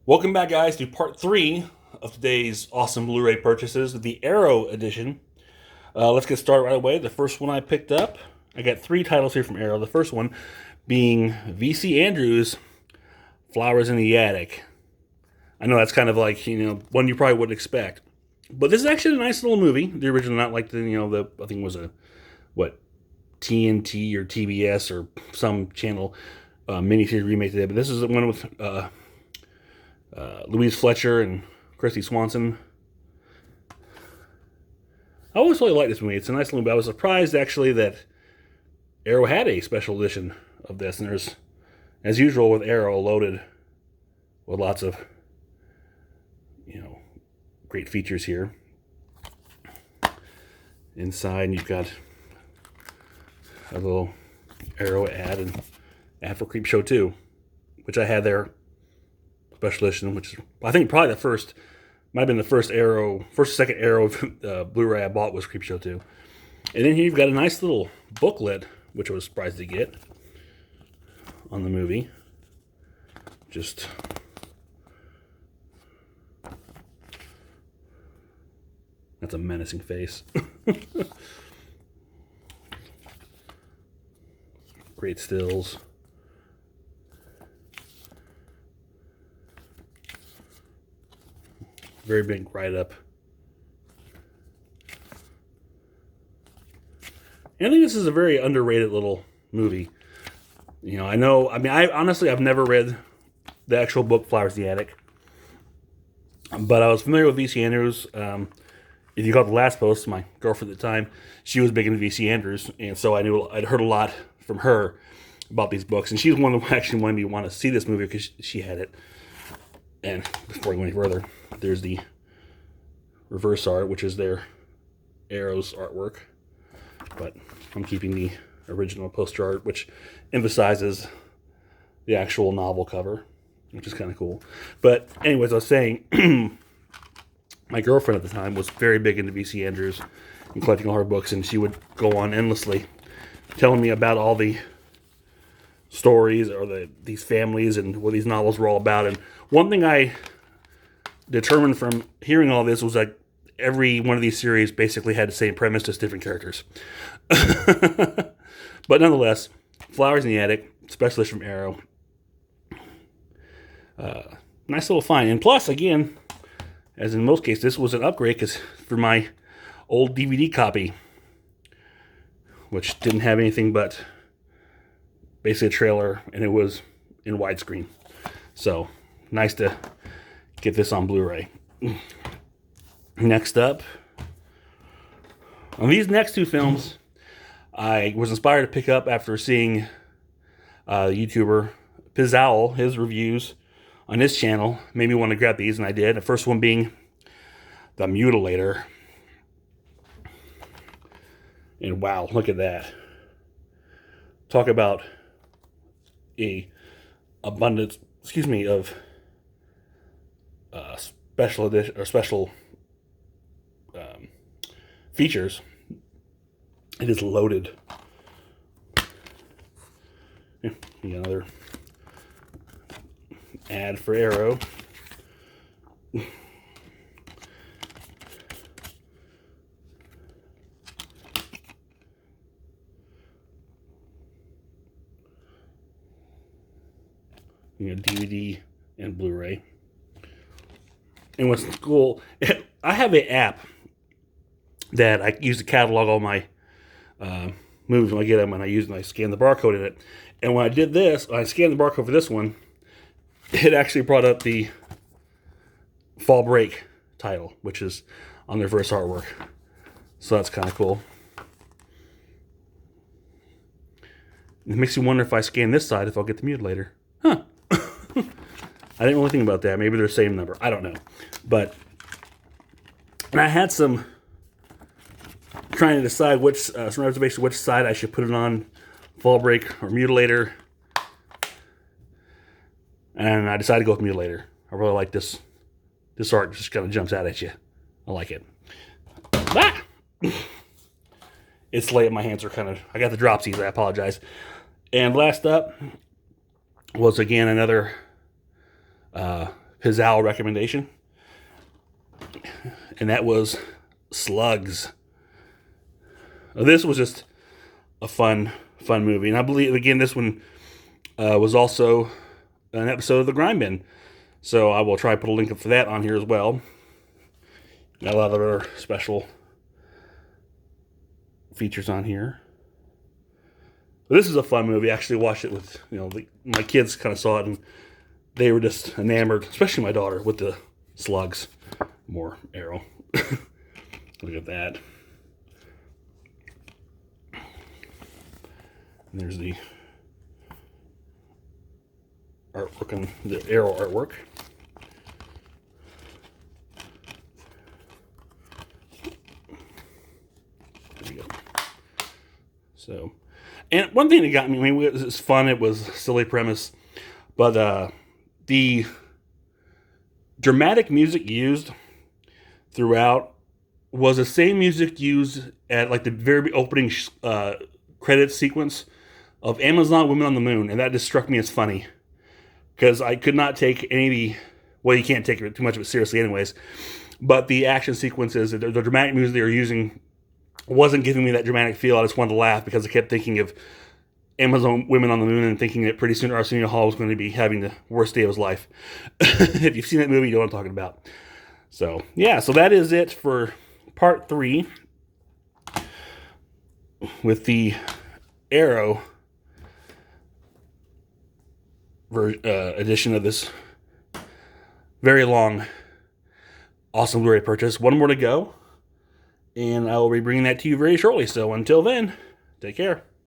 Welcome back, guys, to part 3 of today's awesome Blu-ray purchases, the Arrow edition. Let's get started right away. The first one I picked up, I got 3 titles here from Arrow. The first one being V.C. Andrews' Flowers in the Attic. I know that's kind of like, one you probably wouldn't expect. But this is actually a nice little movie. The original, not like I think it was TNT or TBS or some channel miniseries remake today. But this is the one with Louise Fletcher and Christy Swanson. I always really liked this movie. It's a nice little movie. I was surprised, actually, that Arrow had a special edition of this. And there's, as usual with Arrow, loaded with lots of, great features here. Inside, you've got a little Arrow ad and ad for Creepshow 2, which I had there. Special edition, which is, I think, probably might have been the first or second Arrow Blu-ray I bought was Creepshow 2. And then here you've got a nice little booklet, which I was surprised to get on the movie. Just that's a menacing face. Great stills. Very big write-up. And I think this is a very underrated little movie. I've never read the actual book, Flowers in the Attic. But I was familiar with V.C. Andrews. If you caught the last post, my girlfriend at the time, she was big into V.C. Andrews. And so I'd heard a lot from her about these books. And she's one who actually wanted me to want to see this movie because she had it. And before I go any further, there's the reverse art, which is their Arrow's artwork. But I'm keeping the original poster art, which emphasizes the actual novel cover, which is kind of cool. But anyways, I was saying, my girlfriend at the time was very big into V.C. Andrews and collecting all her books, and she would go on endlessly telling me about all the stories or these families and what these novels were all about. And one thing I determined from hearing all this was that every one of these series basically had the same premise, just different characters. But nonetheless, Flowers in the Attic, specialist from Arrow. Nice little find. And plus, again, as in most cases, this was an upgrade because for my old DVD copy, which didn't have anything but basically a trailer, and it was in widescreen. So, nice to get this on Blu-ray. Next up, on these next 2 films, I was inspired to pick up after seeing the YouTuber Pizzowl, his reviews on his channel. Made me want to grab these, and I did. The first one being The Mutilator. And wow, look at that. Talk about a abundance, of special edition or special features. It is loaded. Yeah, another ad for Arrow. DVD and Blu-ray. And what's cool, I have an app that I use to catalog all my movies when I get them, and I scan the barcode in it. And when I did this, I scanned the barcode for this one, it actually brought up the Fall Break title, which is on their reverse artwork. So that's kind of cool. It makes me wonder if I scan this side, if I'll get the Mutilator. Huh. I didn't really think about that. Maybe they're the same number. I don't know. But, and I had some trying to decide some reservation which side I should put it on, Fall Break or Mutilator. And I decided to go with Mutilator. I really like this. This art just kind of jumps out at you. I like it. Ah! It's late. My hands are I got the dropsies. I apologize. And last up was, again, another Pizal recommendation. And that was Slugs. This was just a fun movie. And I believe, again, this one was also an episode of the Grindbin. So I will try to put a link up for that on here as well. Got a lot of other special features on here. But this is a fun movie. I actually watched it with, my kids kind of saw it and they were just enamored, especially my daughter, with the Slugs. More arrow. Look at that. And there's the artwork on the arrow artwork. There we go. So, and one thing that got me, it was fun, it was a silly premise, but the dramatic music used throughout was the same music used at like the very opening credits sequence of Amazon Women on the Moon, and that just struck me as funny because I could not take any of the, well, you can't take too much of it seriously anyways, but the action sequences, the dramatic music they were using wasn't giving me that dramatic feel. I just wanted to laugh because I kept thinking of Amazon Women on the Moon and thinking that pretty soon Arsenio Hall was going to be having the worst day of his life. If you've seen that movie, you know what I'm talking about. So, yeah, so that is it for part 3 with the Arrow edition of this very long, awesome Blu-ray purchase. One more to go, and I will be bringing that to you very shortly. So until then, take care.